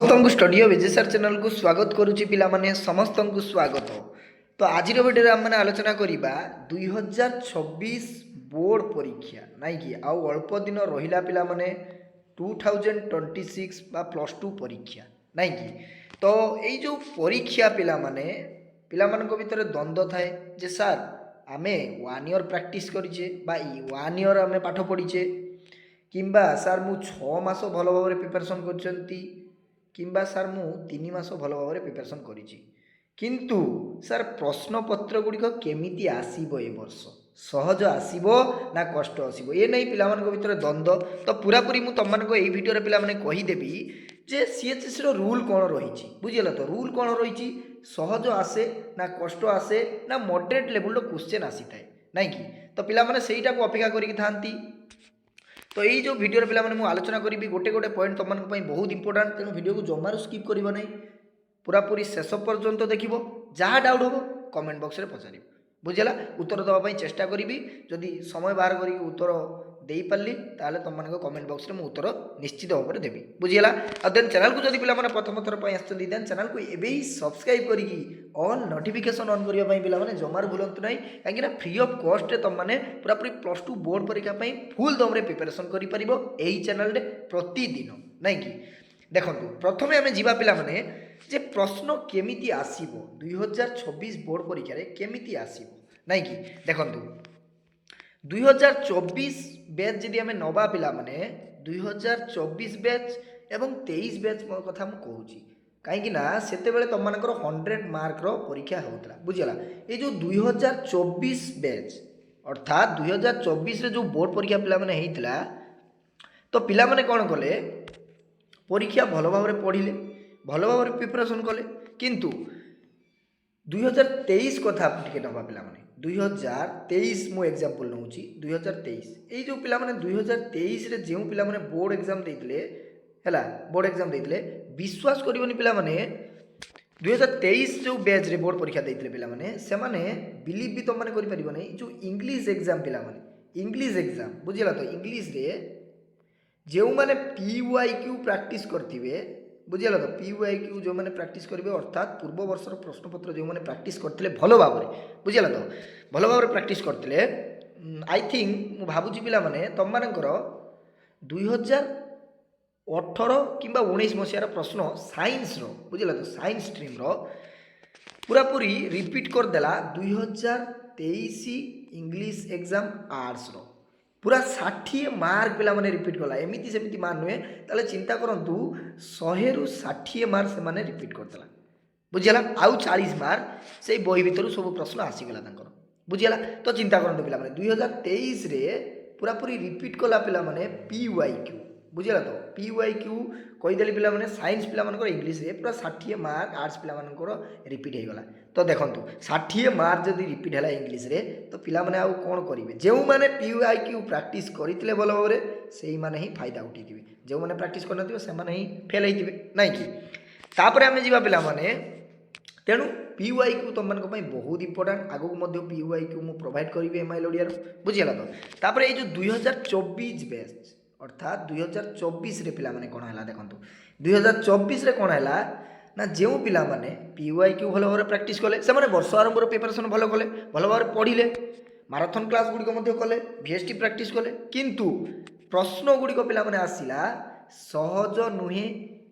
समस्त studio विजेसर channel को स्वागत करुच्ची पिलामाने समस्त को स्वागत। तो आज वीडियो आम मैंने आलोचना करवा 2026 बोर्ड परीक्षा नाई कि आउ अल्प दिन रहा पिला माने 2026 बा प्लस टू परीक्षा नाई कि तो यही जो परीक्षा पिला माने भितर द्वंद्व थाए जे सार आमे 1 ईयर प्रैक्टिस करिचे बा 1 ईयर आमे पाठ पढ़ीचे किंबा सार मु 6 मास भल भाव प्रिपरेशन करछंती किंबा सार मु 3 मास भल भाव प्रिपरेशन करिची किंतु सार प्रश्नपत्र गुड़िक केमिति आसीबो ए वर्ष सहज आसीबो ना कष्ट आसीबो ए नहीं पिला मानक भितर द्वंद्व। तो पूरा पूरी मु तुम मानक एई वीडियो रे पिला माने कहि देबी जे सीएचएस रो रूल कोन रहिची बुझियला। तो रूल कोन रहिची सहज आसे ना कष्ट आसे ना मॉडरेट लेवल रो क्वेश्चन आसीताय नाही कि तो पिला माने सेईटा को अपेक्षा करिक थांती। तो यही जो वीडियो पिला माने मु आलोचना करी गोटे गोटे पॉइंट तुम बहुत इंपोर्टाट तेणु वीडियो को जमार स्किप कर नहीं पूरा पूरी शेष पर्यंत देखो जहाँ डाउट हम कमेंट बॉक्स में पचार बुझेगा उत्तर देवाई चेष्टा करी जदि समय बाहर कर उत्तर दे पारि ताले तुम मान कमेंट बॉक्स में उत्तर निश्चित भाव में देवी बुझीगला। और देन चैनल को जब पे प्रथम थर पर देन चैनल को एवं सब्सक्राइब करी ऑन नोटिफिकेशन ऑन करने पे जमार भूलु ना कहीं फ्री ऑफ कॉस्ट तुम मैंने पूरा पूरी प्लस टू बोर्ड परीक्षा फुल दम प्रिपरेशन कर चैनल प्रतिदिन नाई कि देखो प्रथम आम जा पे जे प्रश्न केमिति आसीबो 2026 बोर्ड परीक्षा रे केमिति आसीबो नाई कि देखो 2024 बैच जदि आम नवा पिला माने 2024 बैच एवं 23 बैच कथा मु कहूची कहीं सेते बेले तुम मानकर 100 मार्क रो परीक्षा होतला बुझिला। ये जो 2024 बैच अर्थात 2024 रे जो बोर्ड परीक्षा पिला माने हेइतला तो पिला माने कोन कले परीक्षा भल भाव में पढ़िले भल भाव में प्रिपरेशन कले किंतु 2023 कथा टिके नवा पिला माने 2023 मु एग्जांपल नउची 2023 एई जो पिला माने 2023 रे जेउ पिला माने बोर्ड एग्जाम देइतले हैला बोर्ड एग्जाम देइतले विश्वास करिवनी पिला माने 2023 जो बैच रे बोर्ड परीक्षा देइतले पिला माने से माने बिलीव भी तो माने करि परिबो नै जो इंग्लिश एग्जाम पिला माने इंग्लिश एग्जाम बुझिला। तो इंग्लिश रे जो मैंने पीवाईक्यू प्रैक्टिस करथिबे बुझिगला। तो पीवाईक्यू जो मैंने प्रैक्टिस करेंगे अर्थात पूर्व वर्षर प्रश्नपत्र जो मैंने प्रैक्टिस करते भल भाव में बुझिगला। तो भल भाव में प्रैक्टिस करते आई थिंक मु भावुची पिला माने तुम मानकर 2018 किंबा 19 मसीहार प्रश्न साइंस रो बुझिगला। तो साइंस स्ट्रीम रो पूरा पूरी रिपीट करदेला 2023 इंग्लिश एग्जाम आर्ट्स रो पूरा 60 मार्क पिला माने रिपीट कला एमिति सेमिति मान नुहे ताले चिंता करंतु 100 रु 60 मार्क से माने रिपीट करदेला बुझिगला। आउ 40 मार्क से बही भितर सब प्रश्न आसीगला तांकर बुझिगला। तो चिंता करंतु पिला माने 2023 रे पूरा पूरी रिपीट कला पिला माने पीवाईक्यू बुझिगला। तो पीवाईक्यू कहीदेली पिला माने साइंस पिला मानकर इंग्लिश रे पूरा 60 मार्क आर्ट्स पिला मानकर रिपीट हो गला। तो देखंतु 60 मार्क जदि रिपीट है इंग्लिश रे तो पिला माने आउ कोन करिवे जो माने पीवाईक्यू प्रैक्टिस करथिले भल भाव से माने ही फायदा उठिथिबे जो माने प्रैक्टिस करनथिबे से माने ही फेल होइथिबे नाइ कि तापर आमे जिबा पिला माने तेणु पीवाईक्यू तुम मान बहुत इंपोर्टाट आगक मध्य पीवाईक्यू मु प्रोवाइड करी एमआईएल ओडिया बुझिगला। तो तापर ये जो 2024 बैच अर्थात 2024 रे पिला माने कोन हला देखंतु 2024 रे कोन हला ना जो पिला माने पीवाईक्यू भल भाव प्रैक्टिस कले से माने वर्ष आरंभ प्रिपरेशन भल कले भल भाव पढ़िले माराथन क्लास गुड़िक मध्य कले वीएसटी प्रैक्टिस कले किंतु प्रश्न गुड़िक पिला माने आसिला सहज नुहे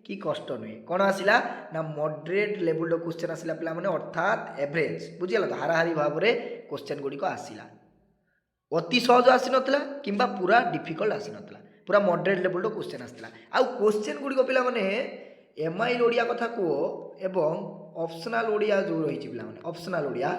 कि कष्ट नुहे कौन आसिला ना मॉडरेट लेवल क्वेश्चन आसिला पिला माने अर्थात एवरेज बुझिगला। तो हाराहारी भाव में क्वेश्चन गुड़िक आसिला अति सहज आसी नथिला किंबा पूरा डिफिकल्ट आसी नथिला पूरा मॉडरेट लेवल क्वेश्चन आसिला। आउ क्वेश्चन गुड़िक पिला माने एमआईएल ओडिया कथा कह एवं ऑप्शनल ओडिया जो रही पिला माने ऑप्शनल ओडिया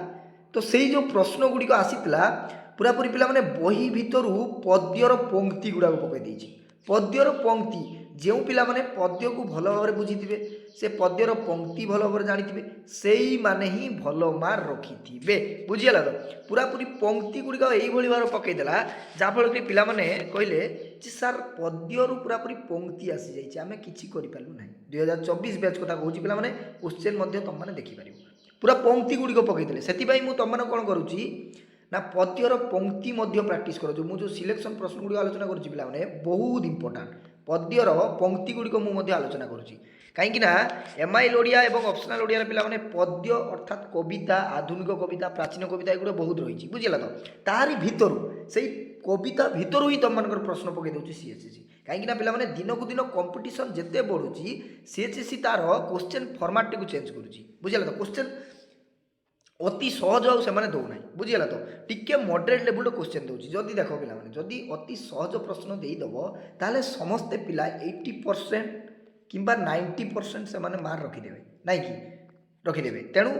तो से जो प्रश्न गुड़िक आसीला पूरा पूरी पिला माने बही भितर पद्यर पंक्ति गुड़ा पकई देछि पद्यर पंक्ति जो पिला माने पद्य को भल भाव में बुझीथिबे से पद्यर पंक्ति भल भाव जानिथिबे सेई माने ही भल मार्क रखिथिबे बुझिगला। तो पूरा पूरी पंक्ति गुड़िक यही भाव पकईदेला जहाँफल कि पिला माने कहले जे सार पद्यर पूरा पूरी पंक्ति आसी जाइए आम कि करूँ ना 2024 बैच कथा कहूँ पिला माने क्वेश्चन तुम मैंने देखिपार पूरा पंक्ति गुड़िक पकईदेले से मुझे तुम कौन करुच्ची ना पद्यर पंक्ति प्रैक्टिस कर जो सिलेक्शन प्रश्न गुड़िक आलोचना करुच्ची पिला माने बहुत इंपोर्टाट पद्यर पंक्ति गुड़िक मुझे आलोचना करुच्ची कहीं एमआईएल ओडिया और ऑप्शनल ओडिया पे पद्य अर्थात कविता आधुनिक कविता प्राचीन कविता एगुड़ा बहुत रही बुझेगा तो तारी भितर से कविता भितर ही तुम मानकर प्रश्न पकई दूसरी सीएचएससी कहीं पे दिन को दिन कंपटीशन जिते बढ़ुची सीएचएससी तार क्वेश्चन फॉर्मेट टी चेंज करुच्ची बुझेगा तो क्वेश्चन अति सहज आउ से दौना बुझीगला तो टिके मॉडरेट लेवल क्वेश्चन दूसरी जदि देख पे जदि अति सहज प्रश्न देदेव ताले समस्ते पिला 80% किंबा 90% से मार्क रखिदेवे नाई कि रखिदेवे तेणु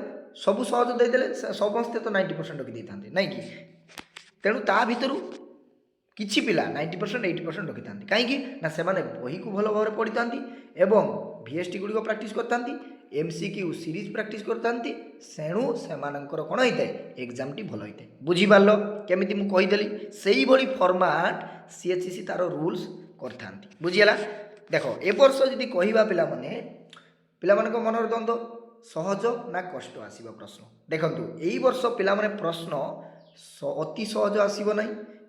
सबू सहज देदेले समस्ते तो 90% रखिदे था नाई कि तेणु ता भितर किछि पिला 90% 80% रखि था कहीं से बही को भल भाव पढ़ी था एवं VST गुड़िक प्राक्ट करता MCQ सीरीज प्राक्ट करते सेणु से कौन होता है एग्जाम टी भल होता है बुझीपार केमी मुझे कहीदेली से ही फॉर्मेट सीएचएससी तार रूल्स करता बुझीगला देख ए वर्ष जदि कहवा पिला मनर द्वंद्व सहज ना कष्ट आसव प्रश्न देखु यही वर्ष पिला प्रश्न अति सहज आसब ना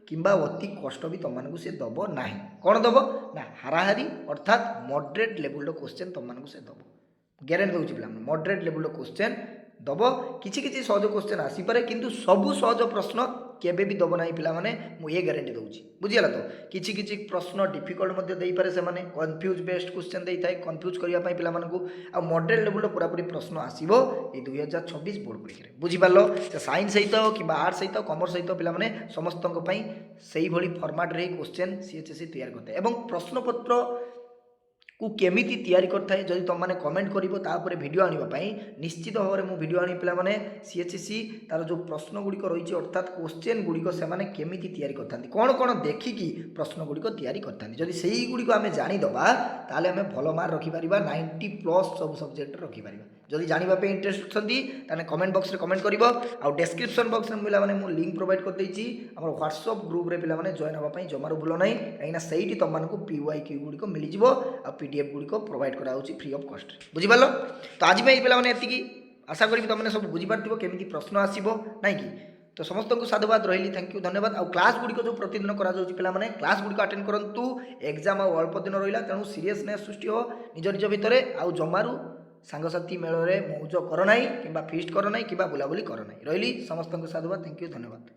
किंबा अति कष्ट भी तुमको से दब ना कौन दब ना हाराहारी अर्थात मॉडरेट लेवल क्वेश्चन तुमको से दब ग्यारंटी दूसरी पे मॉडरेट लेवल क्वेश्चन दब किसी सहज क्वेश्चन आसीपे किंतु सबू सहज प्रश्न केबे भी दब ना पे मुझे ग्यारंटी दूसरी बुझीगला तो किसी प्रश्न डिफिकल्ट देपारे से कन्फ्यूज बेस्ड क्वेश्चन दे था कन्फ्यूज करने पे मॉडरेट लेवल पूरापूरी प्रश्न आसो ये 2026 बोर्ड परीक्षा बुझीपार से साइंस सहित कि आर्ट्स सहित कमर्स सहित पे समस्त से फॉर्मेट रे क्वेश्चन सीएचएससी तैयार करता है प्रश्नपत्र को केमिति तैयारी करता है जदि तुम मैंने कमेंट कर वीडियो आने निश्चित भाव में वीडियो आनी पे सीएचएससी तार जो प्रश्न गुड़िक रही अर्थात क्वेश्चन गुड़िक से केमिति तैयारी करता कौन कौन देखिकी प्रश्न गुड़िक तैयारी करता जदि से गुड़िक आम जानीदबा ताले आम भल मार्क रखिपर 90+ सब सब्जेक्ट रखिपर जदि जानवाई इंटरेस्ट अच्छा कमेंट बॉक्स रे कमेंट कर डिस्क्रिप्शन बॉक्स में पे लिंक प्रोवाइड कर देछि हमर व्हाट्सएप ग्रुप रे पे जॉइन होगा जमार भूल ना कहीं से तुमको PYQ गुड़िक मिल जाव PDF गुड़िक प्रोवाइड करा फ्री ऑफ कॉस्ट बुझीपार तो आज पे ये आशा करी तुमने सब बुझीपार केमी प्रश्न आसो ना कि तो समस्त को साधुवाद रही थैंक यू धन्यवाद आउ क्लास गुड़िक जो प्रतिदिन करा पे क्लास गुड़िक अटेंड करूँ एग्जाम अल्प दिन रहा तेणु सीरियसनेस सृष्टि हो निज निज भितर आउ जमारू सांगसाथी मेल में मौज कर ना कि फीस्ट कर ना कि बुलाबुली कर ना रही समस्त को साधुवाद थैंक यू धन्यवाद।